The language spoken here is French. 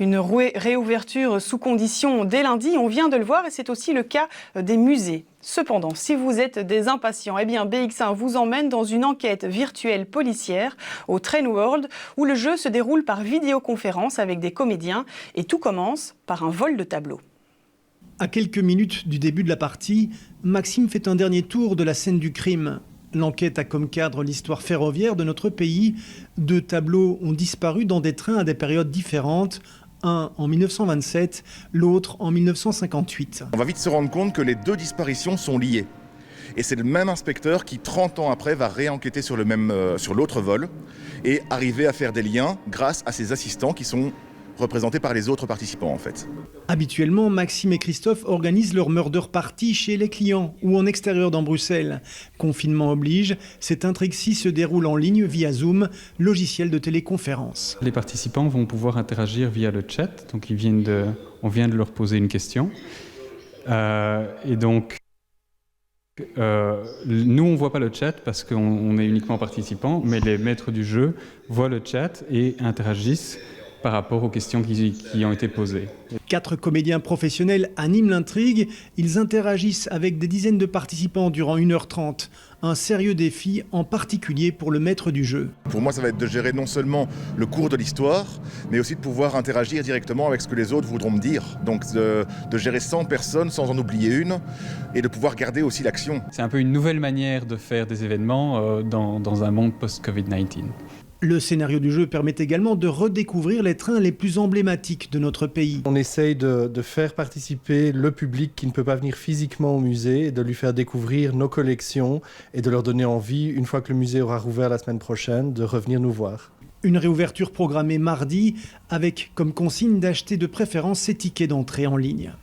Une réouverture sous conditions dès lundi, on vient de le voir, et c'est aussi le cas des musées. Cependant, si vous êtes des impatients, eh bien BX1 vous emmène dans une enquête virtuelle policière au Train World, où le jeu se déroule par vidéoconférence avec des comédiens, et tout commence par un vol de tableau. À quelques minutes du début de la partie, Maxime fait un dernier tour de la scène du crime. L'enquête a comme cadre l'histoire ferroviaire de notre pays. 2 tableaux ont disparu dans des trains à des périodes différentes. Un en 1927, l'autre en 1958. On va vite se rendre compte que les 2 disparitions sont liées. Et c'est le même inspecteur qui, 30 ans après, va réenquêter sur l'autre vol et arriver à faire des liens grâce à ses assistants qui sont représentés par les autres participants en fait. Habituellement, Maxime et Christophe organisent leur murder party chez les clients ou en extérieur dans Bruxelles. Confinement oblige, cette intrigue-ci se déroule en ligne via Zoom, logiciel de téléconférence. Les participants vont pouvoir interagir via le chat, donc on vient de leur poser une question. Et donc, nous on ne voit pas le chat parce qu'on est uniquement participants, mais les maîtres du jeu voient le chat et interagissent par rapport aux questions qui ont été posées. 4 comédiens professionnels animent l'intrigue. Ils interagissent avec des dizaines de participants durant 1h30. Un sérieux défi, en particulier pour le maître du jeu. Pour moi, ça va être de gérer non seulement le cours de l'histoire, mais aussi de pouvoir interagir directement avec ce que les autres voudront me dire. Donc de gérer 100 personnes sans en oublier une, et de pouvoir garder aussi l'action. C'est un peu une nouvelle manière de faire des événements dans un monde post-Covid-19. Le scénario du jeu permet également de redécouvrir les trains les plus emblématiques de notre pays. On essaye de faire participer le public qui ne peut pas venir physiquement au musée, et de lui faire découvrir nos collections et de leur donner envie, une fois que le musée aura rouvert la semaine prochaine, de revenir nous voir. Une réouverture programmée mardi avec comme consigne d'acheter de préférence ses tickets d'entrée en ligne.